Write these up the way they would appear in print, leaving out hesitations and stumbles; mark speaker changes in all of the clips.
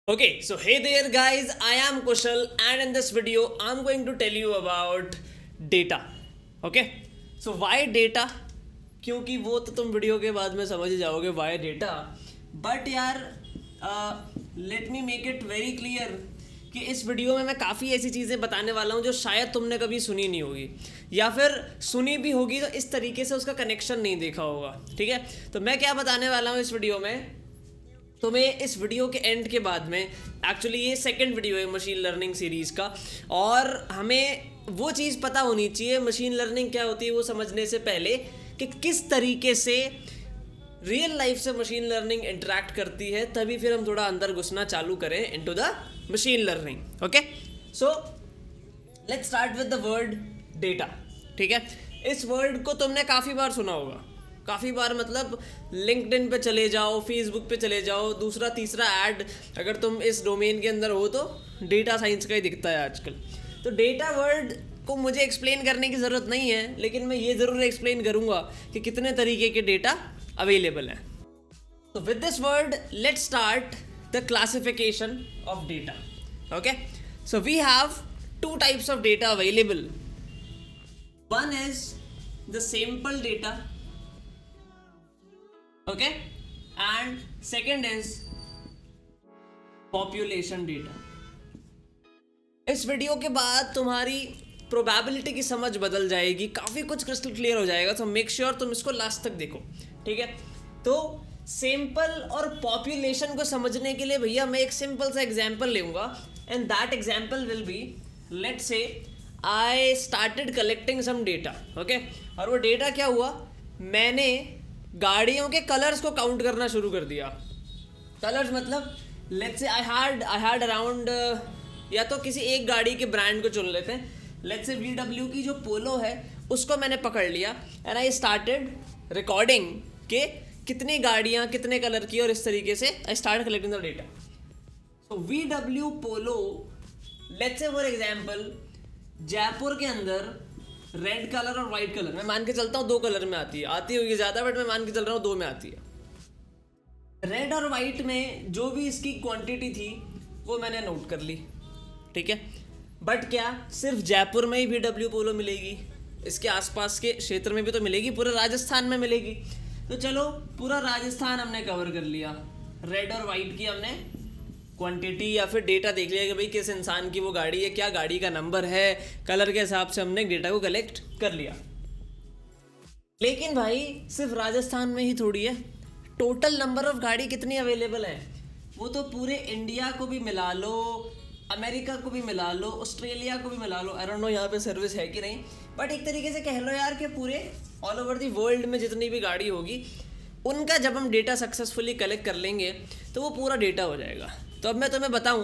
Speaker 1: Okay, so hey there guys, I am Kushal and in this video I'm going to tell you about data. Okay, so why data? क्योंकि वो तो तुम video के बाद में समझ ही जाओगे why data. बट यार let me make it very clear कि इस वीडियो में मैं काफ़ी ऐसी चीज़ें बताने वाला हूँ जो शायद तुमने कभी सुनी नहीं होगी या फिर सुनी भी होगी तो इस तरीके से उसका कनेक्शन नहीं देखा होगा. ठीक है, तो मैं क्या बताने वाला हूँ इस वीडियो में तुम्हें इस वीडियो के एंड के बाद में. एक्चुअली ये सेकंड वीडियो है मशीन लर्निंग सीरीज़ का और हमें वो चीज़ पता होनी चाहिए मशीन लर्निंग क्या होती है वो समझने से पहले कि किस तरीके से रियल लाइफ से मशीन लर्निंग इंटरेक्ट करती है, तभी फिर हम थोड़ा अंदर घुसना चालू करें into the machine learning. Okay, so let's start with the word data. ठीक है, इस वर्ड को तुमने काफ़ी बार सुना होगा, काफ़ी बार मतलब लिंक्डइन पे चले जाओ, फेसबुक पे चले जाओ, दूसरा तीसरा ऐड अगर तुम इस डोमेन के अंदर हो तो डेटा साइंस का ही दिखता है आजकल. तो डेटा वर्ड को मुझे एक्सप्लेन करने की ज़रूरत नहीं है, लेकिन मैं ये ज़रूर एक्सप्लेन करूँगा कि कितने तरीके के डेटा अवेलेबल हैं. तो with this word let's start the classification of data. Okay, so we have two types of data available. One is the sample data, okay, and second is population data. इस वीडियो के बाद तुम्हारी probability की समझ बदल जाएगी, काफ़ी कुछ क्रिस्टल क्लियर हो जाएगा, तो मेक श्योर तुम इसको लास्ट तक देखो. ठीक है, तो सैंपल और पॉपुलेशन को समझने के लिए भैया मैं एक सिंपल सा एग्जांपल लूँगा and that example will be, let's say I started collecting some data. Okay, और वो डेटा क्या हुआ, मैंने गाड़ियों के कलर्स को काउंट करना शुरू कर दिया. कलर्स मतलब let's say I had around, या तो किसी एक गाड़ी के ब्रांड को चुन लेते हैं, लेट्स से VW की जो पोलो है उसको मैंने पकड़ लिया एंड आई स्टार्टेड रिकॉर्डिंग के कितनी गाड़ियाँ कितने कलर की, और इस तरीके से I start collecting the data. So VW polo let's say for example Jaipur के अंदर रेड कलर और वाइट कलर, मैं मान के चलता हूँ 2 कलर में आती होगी ज़्यादा, बट मैं मान के चल रहा हूँ 2 में आती है. रेड और वाइट में जो भी इसकी क्वांटिटी थी वो मैंने नोट कर ली. ठीक है, बट क्या सिर्फ जयपुर में ही VW पोलो मिलेगी? इसके आसपास के क्षेत्र में भी तो मिलेगी, पूरे राजस्थान में मिलेगी. तो चलो पूरा राजस्थान हमने कवर कर लिया, रेड और वाइट की हमने क्वांटिटी या फिर डेटा देख लिया कि भाई किस इंसान की वो गाड़ी है, क्या गाड़ी का नंबर है, कलर के हिसाब से हमने डेटा को कलेक्ट कर लिया. लेकिन भाई सिर्फ राजस्थान में ही थोड़ी है, टोटल नंबर ऑफ गाड़ी कितनी अवेलेबल है वो तो पूरे इंडिया को भी मिला लो, अमेरिका को भी मिला लो, ऑस्ट्रेलिया को भी मिला लो. आई डोंट नो यहाँ पे सर्विस है कि नहीं, बट एक तरीके से कह लो यार कि पूरे ऑल ओवर दी वर्ल्ड में जितनी भी गाड़ी होगी उनका जब हम डेटा सक्सेसफुली कलेक्ट कर लेंगे तो वो पूरा डेटा हो जाएगा. तो अब मैं तुम्हें बताऊं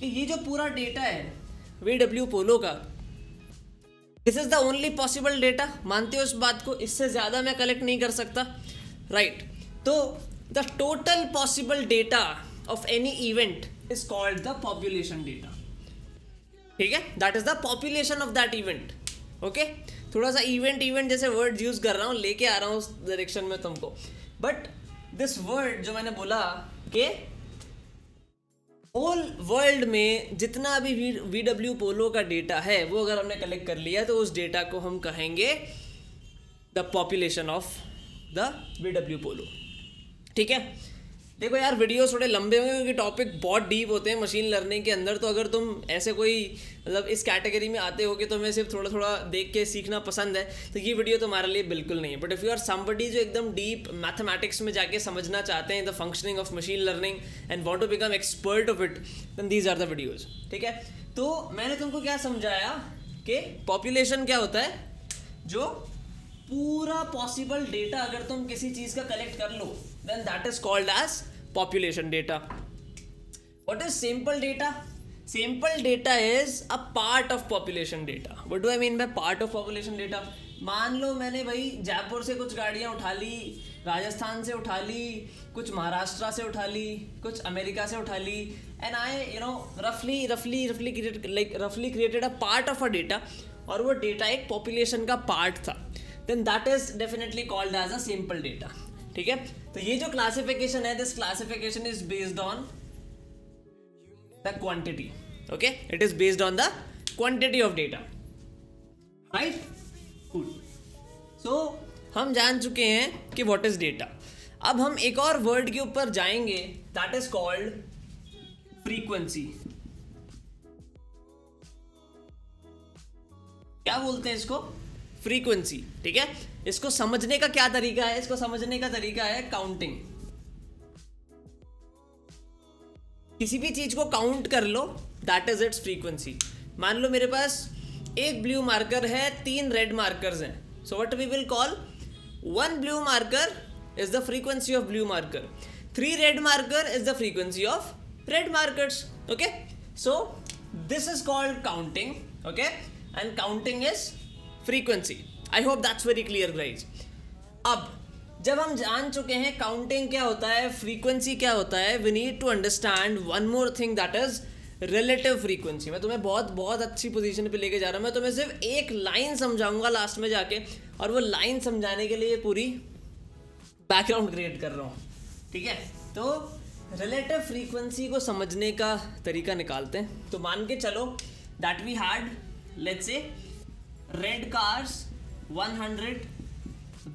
Speaker 1: कि ये जो पूरा डेटा है VW पोलो का, this is the only possible data. मानते हो इस बात को? इससे ज़्यादा मैं कलेक्ट नहीं कर सकता, राइट? तो the total possible data of any event is called the population data. ठीक है, that is the population of that event. Okay, थोड़ा सा इवेंट जैसे वर्ड यूज कर रहा हूँ, लेके आ रहा हूँ उस डायरेक्शन में तुमको. बट दिस वर्ड जो मैंने बोला कि होल वर्ल्ड में जितना भी VW पोलो का डेटा है वो अगर हमने कलेक्ट कर लिया तो उस डेटा को हम कहेंगे the population of the VW पोलो. ठीक है, देखो यार वीडियोस थोड़े लंबे होंगे क्योंकि टॉपिक बहुत डीप होते हैं मशीन लर्निंग के अंदर. तो अगर तुम ऐसे कोई मतलब इस कैटेगरी में आते हो कि तुम्हें सिर्फ थोड़ा थोड़ा देख के सीखना पसंद है तो ये वीडियो तुम्हारे लिए बिल्कुल नहीं है. But if you are somebody जो एकदम डीप मैथमेटिक्स में जाके समझना चाहते हैं the functioning of machine learning and want to become expert of it, then these are the videos. ठीक है, तो मैंने तुमको क्या समझाया कि पॉपुलेशन क्या होता है, जो पूरा पॉसिबल डेटा अगर तुम किसी चीज़ का कलेक्ट कर लो then that is called as population data. What is sample data? Sample data is a part of population data. What do I mean by part of population data? मान लो मैंने भाई जयपुर से कुछ गाड़ियाँ उठा ली, राजस्थान से उठा ली, कुछ महाराष्ट्र से उठा ली, कुछ अमेरिका से उठा ली, and I roughly created a part of a data, और वो डेटा एक population का part था. Then that is definitely called as a sample data. ठीक है, तो ये जो क्लासिफिकेशन है, this classification is based on the quantity. Okay, it is based on the quantity of data. Right, good. So हम जान चुके हैं कि व्हाट इज डेटा. अब हम एक और वर्ड के ऊपर जाएंगे, दैट इज कॉल्ड फ्रीक्वेंसी. क्या बोलते हैं इसको? फ्रीक्वेंसी. ठीक है, इसको समझने का क्या तरीका है? इसको समझने का तरीका है काउंटिंग. किसी भी चीज को काउंट कर लो, दैट इज इट्स फ्रीक्वेंसी. मान लो मेरे पास एक ब्लू मार्कर है, 3 रेड मार्कर्स हैं. So what we will call, 1 blue marker is the frequency of blue marker, 3 red marker is the frequency of red markers. Okay, so this is called counting. Okay, and counting is frequency. I hope that's very clear guys. अब जब हम जान चुके हैं counting क्या होता है, frequency क्या होता है, we need to understand one more thing, that is relative frequency. मैं तुम्हें बहुत बहुत अच्छी पोजीशन पे लेके जा रहा हूँ. मैं तुम्हें सिर्फ एक लाइन समझाऊंगा लास्ट में जाके, और वो लाइन समझाने के लिए पूरी बैकग्राउंड क्रिएट कर रहा हूँ. ठीक है, तो रिलेटिव फ्रीक्वेंसी को समझने का तरीका निकालते हैं. तो मान के चलो that we had, let's say red cars 100,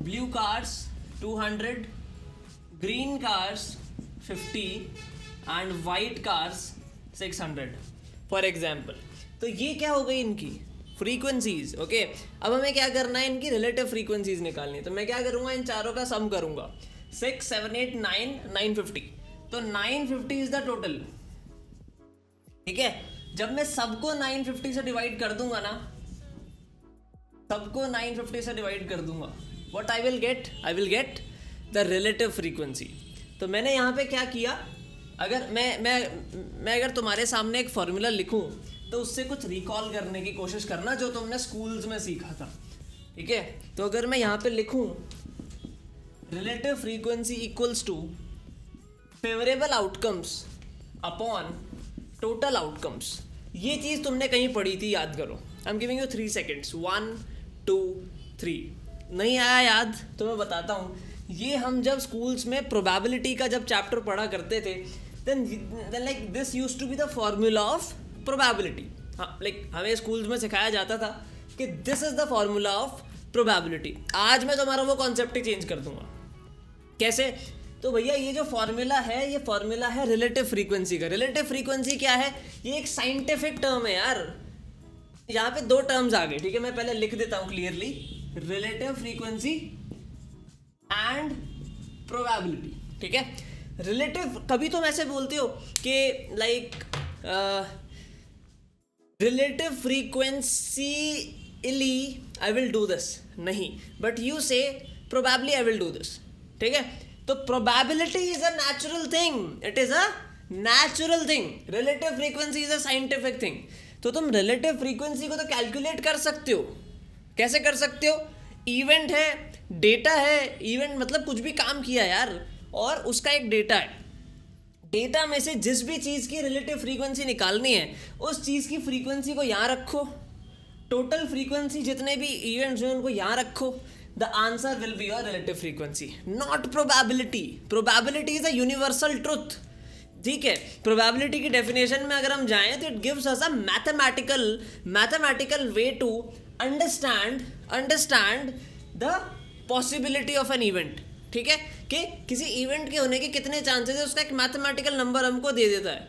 Speaker 1: blue cars 200, green cars 50 and white cars 600 for example. तो ये क्या हो गई, इनकी फ्रीक्वेंसीज. ओके, अब हमें क्या करना है, इनकी रिलेटिव फ्रीक्वेंसीज निकालनी है. तो मैं क्या करूंगा, इन चारों का सम करूंगा. 6, 7, 8, 9, 950. तो 950 इज द टोटल. ठीक है, जब मैं सबको 950 से डिवाइड कर दूंगा ना, सबको 950 से डिवाइड कर दूंगा, what I will get, I will get the relative frequency. तो मैंने यहाँ पे क्या किया, अगर मैं अगर तुम्हारे सामने एक फॉर्मूला लिखूं, तो उससे कुछ रिकॉल करने की कोशिश करना जो तुमने स्कूल्स में सीखा था. ठीक है, तो अगर मैं यहाँ पे लिखूं relative frequency equals to favourable outcomes upon total outcomes. ये चीज़ तुमने कहीं पढ़ी थी, याद करो. I am giving you 3 seconds. 1, 2, 3. नहीं आया याद तो मैं बताता हूँ. ये हम जब स्कूल्स में प्रोबेबिलिटी का जब चैप्टर पढ़ा करते थे, then like this used to be the formula of probability. हाँ, like हमें स्कूल्स में सिखाया जाता था कि this is the formula of probability. आज मैं तुम्हारा वो कॉन्सेप्ट ही चेंज कर दूंगा. कैसे? तो भैया ये जो फॉर्मूला है, ये फॉर्मूला है रिलेटिव फ्रीक्वेंसी का. रिलेटिव फ्रीक्वेंसी क्या है? ये एक साइंटिफिक टर्म है यार. यहाँ पे 2 टर्म्स आ गए. ठीक है, मैं पहले लिख देता हूँ clearly, relative frequency and probability. ठीक है, रिलेटिव, कभी तुम ऐसे बोलते हो कि लाइक रिलेटिव फ्रीक्वेंसी इली आई विल डू दिस, नहीं, बट यू से probably I will do this. ठीक है, तो probability is a natural thing, it is a natural thing. Relative frequency is a scientific thing. तो तुम रिलेटिव फ्रीक्वेंसी को तो कैलकुलेट कर सकते हो. कैसे कर सकते हो? इवेंट है, डेटा है. इवेंट मतलब कुछ भी काम किया यार, और उसका एक डेटा है. डेटा में से जिस भी चीज़ की रिलेटिव फ्रीक्वेंसी निकालनी है, उस चीज़ की फ्रीक्वेंसी को यहाँ रखो. टोटल फ्रीक्वेंसी जितने भी इवेंट्स हैं उनको यहाँ रखो. The answer will be your relative frequency, not probability. Probability is a universal truth. ठीक है, प्रोबेबिलिटी की डेफिनेशन में अगर हम जाएं तो it gives us a mathematical way to understand the possibility of an event. ठीक है, कि किसी इवेंट के होने के कितने चांसेस है, उसका एक मैथमेटिकल नंबर हमको दे देता है.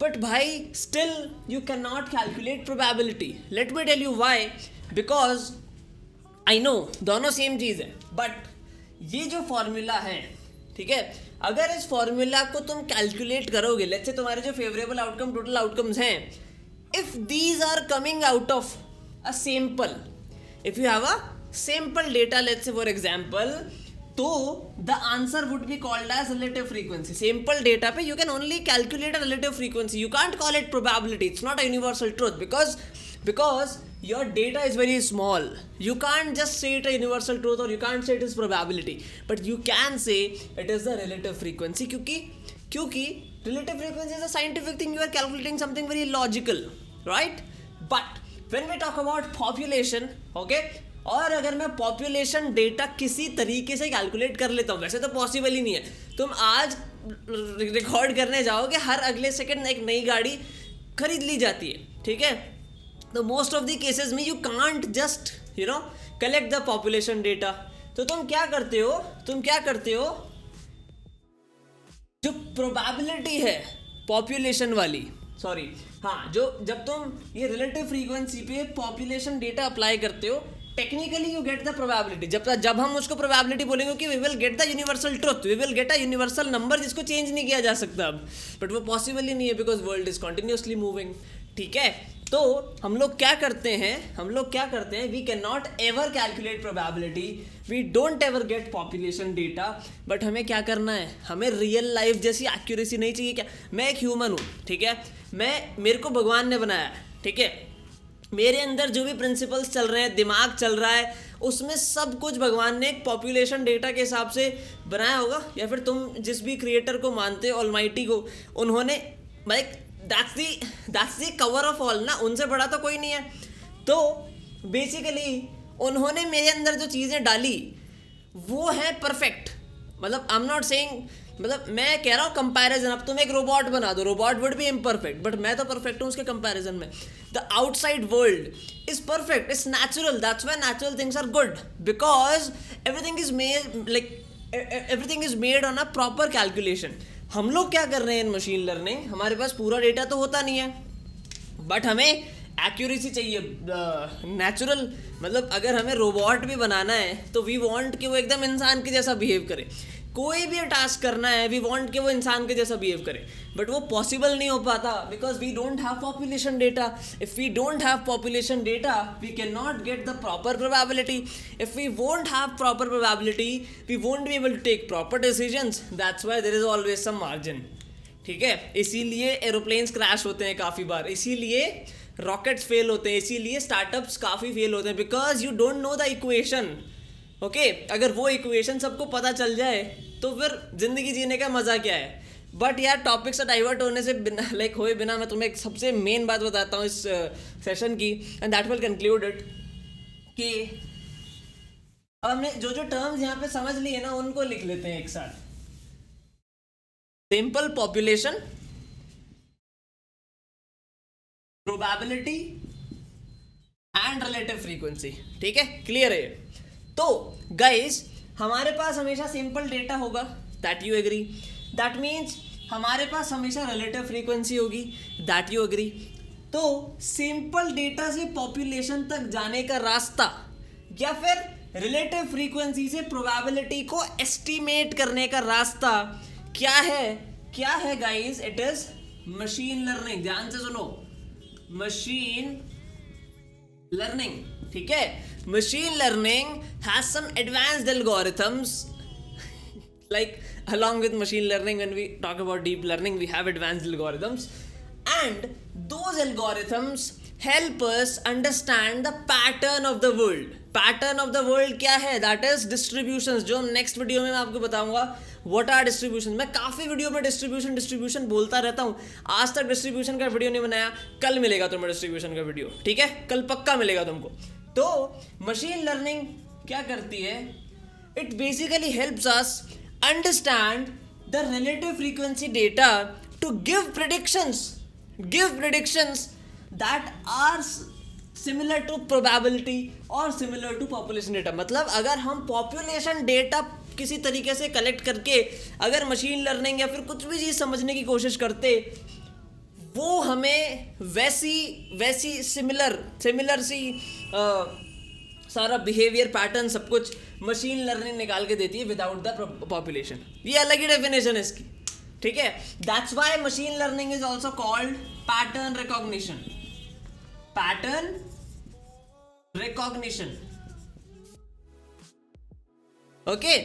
Speaker 1: बट भाई still you can not calculate probability. Let me tell you why. Because I know दोनों सेम चीज़ है, बट ये जो फॉर्मूला है, ठीक है, अगर इस फॉर्मूला को तुम कैलकुलेट करोगे, लेट्स से तुम्हारे जो फेवरेबल आउटकम, टोटल आउटकम्स हैं, if these are coming out of a sample, if you have a sample data, let's say for example, तो the answer would be called as relative frequency. Sample data पे you can only calculate a relative frequency. You can't call it probability. It's not a universal truth because your data is very small. You can't just say it a universal truth, or you can't say it is probability, but you can say it is the relative frequency. क्योंकि relative frequency is a scientific thing. You are calculating something very logical, right? But when we talk about population, okay, और अगर मैं population data किसी तरीके से calculate कर लेता हूँ, वैसे तो पॉसिबल ही नहीं है. तुम आज रिकॉर्ड करने जाओगे हर अगले सेकंड एक नई गाड़ी खरीद ली जाती है, ठीक है। तो मोस्ट ऑफ द केसेस में you can't just collect the population data. तो तुम क्या करते हो, जो प्रोबेबिलिटी है पॉपुलेशन वाली, सॉरी हाँ, जो जब तुम ये रिलेटिव फ्रीक्वेंसी पे पॉपुलेशन डेटा अप्लाई करते हो, technically you get the probability. जब हम उसको प्रोबेबिलिटी बोलेंगे कि we will get the universal truth, we will get a universal number जिसको चेंज नहीं किया जा सकता अब, बट वो पॉसिबल ही नहीं है because world is continuously moving, ठीक है। तो हम लोग क्या करते हैं, we can not ever calculate probability, we don't ever get population data, but हमें क्या करना है, हमें रियल लाइफ जैसी एक्यूरेसी नहीं चाहिए क्या। मैं एक ह्यूमन हूँ, ठीक है, मेरे को भगवान ने बनाया है, ठीक है, मेरे अंदर जो भी प्रिंसिपल्स चल रहे हैं, दिमाग चल रहा है, उसमें सब कुछ भगवान ने एक पॉपुलेशन डेटा के हिसाब से बनाया होगा, या फिर तुम जिस भी क्रिएटर को मानते हो, ऑलमाइटी को, उन्होंने like that's the cover of all ना, उनसे बड़ा तो कोई नहीं है। तो बेसिकली उन्होंने मेरे अंदर जो चीज़ें डाली वो है परफेक्ट। मतलब आई एम नॉट सेइंग, मतलब मैं कह रहा हूँ कंपैरिजन, अब तुम एक रोबोट बना दो, robot would be imperfect, but मैं तो परफेक्ट हूँ उसके कंपैरिजन में। The outside world is perfect, it's natural, that's why natural things are good, because everything is made on a proper calculation. हम लोग क्या कर रहे हैं इन मशीन लर्निंग, हमारे पास पूरा डेटा तो होता नहीं है, बट हमें एक्यूरेसी चाहिए नेचुरल। मतलब अगर हमें रोबोट भी बनाना है तो वी वांट कि वो एकदम इंसान के जैसा बिहेव करे, कोई भी टास्क करना है वी वांट कि वो इंसान के जैसा बिहेव करे, बट वो पॉसिबल नहीं हो पाता because we don't have population data. If we don't have population data we can not get the proper probability. If we won't have proper probability we won't be able to take proper decisions, that's why there is always some margin, ठीक है। इसीलिए aeroplanes crash होते हैं काफ़ी बार, इसीलिए rockets fail होते हैं, इसीलिए स्टार्टअप्स काफ़ी फेल होते हैं, because you don't know the equation, okay. अगर वो इक्वेशन सबको पता चल जाए तो फिर जिंदगी जीने का मज़ा क्या है। बट यार टॉपिक से डाइवर्ट होने से बिना होए बिना मैं तुम्हें एक सबसे मेन बात बताता हूँ इस सेशन की, and that will conclude it, कि अब हमने जो जो टर्म्स यहाँ पे समझ लिए ना उनको लिख लेते हैं एक साथ। Simple population, probability and relative frequency, ठीक है, क्लियर है। तो गाइस हमारे पास हमेशा सिंपल डेटा होगा, that you agree, that means हमारे पास हमेशा रिलेटिव फ्रीक्वेंसी होगी, दैट यू एग्री। तो सिंपल डेटा से पॉपुलेशन तक जाने का रास्ता, या फिर रिलेटिव फ्रीक्वेंसी से प्रोबेबिलिटी को एस्टिमेट करने का रास्ता क्या है guys, it is machine learning. ध्यान से सुनो, मशीन लर्निंग, ठीक है। Machine learning has some advanced algorithms, like along with machine learning, when we talk about deep learning we have advanced algorithms, and those algorithms help us understand the pattern of the world. Pattern of the world क्या है, that is distributions, जो next video में मैं आपको बताऊंगा what are distributions। मैं काफ़ी video में डिस्ट्रीब्यूशन बोलता रहता हूँ, आज तक डिस्ट्रीब्यूशन का वीडियो नहीं बनाया, कल मिलेगा तुम्हें डिस्ट्रीब्यूशन का वीडियो, ठीक है, कल पक्का मिलेगा तुमको। तो मशीन लर्निंग क्या करती है, it basically helps us understand the relative frequency data to give predictions that are similar to probability or similar to population data। मतलब अगर हम population data किसी तरीके से कलेक्ट करके अगर मशीन लर्निंग या फिर कुछ भी चीज़ समझने की कोशिश करते, वो हमें वैसी सिमिलर सी सारा बिहेवियर पैटर्न सब कुछ मशीन लर्निंग निकाल के देती है विदाउट द पॉपुलेशन। ये अलग ही डेफिनेशन है इसकी, ठीक है। That's why machine learning is also called pattern recognition, okay.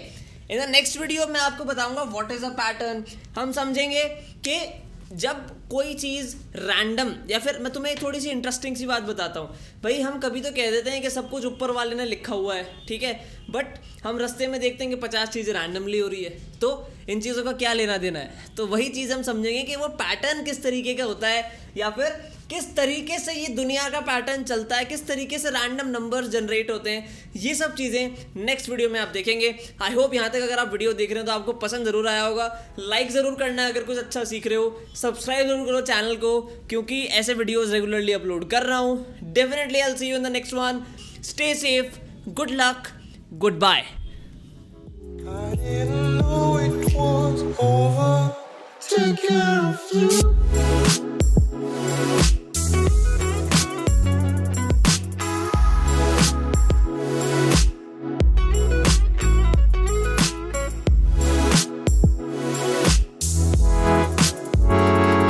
Speaker 1: In the next video मैं आपको बताऊंगा व्हाट इज अ पैटर्न। हम समझेंगे कि जब कोई चीज़ रैंडम, या फिर मैं तुम्हें थोड़ी सी इंटरेस्टिंग सी बात बताता हूँ भाई, हम कभी तो कह देते हैं कि सब कुछ ऊपर वाले ने लिखा हुआ है, ठीक है, बट हम रास्ते में देखते हैं कि 50 चीज़ें रैंडमली हो रही है। तो इन चीज़ों का क्या लेना देना है। तो वही चीज़ हम समझेंगे कि वो पैटर्न किस तरीके का होता है, या फिर किस तरीके से ये दुनिया का पैटर्न चलता है, किस तरीके से रैंडम नंबर्स जनरेट होते हैं। ये सब चीज़ें नेक्स्ट वीडियो में आप देखेंगे। आई होप यहाँ तक अगर आप वीडियो देख रहे हो तो आपको पसंद ज़रूर आया होगा। लाइक ज़रूर करना है अगर कुछ अच्छा सीख रहे हो, सब्सक्राइब जरूर करो चैनल को, क्योंकि ऐसे वीडियोज़ रेगुलरली अपलोड कर रहा हूँ। Definitely I will see you in the next one. Stay safe, good luck, good bye.
Speaker 2: I didn't know it was over. Take care of you.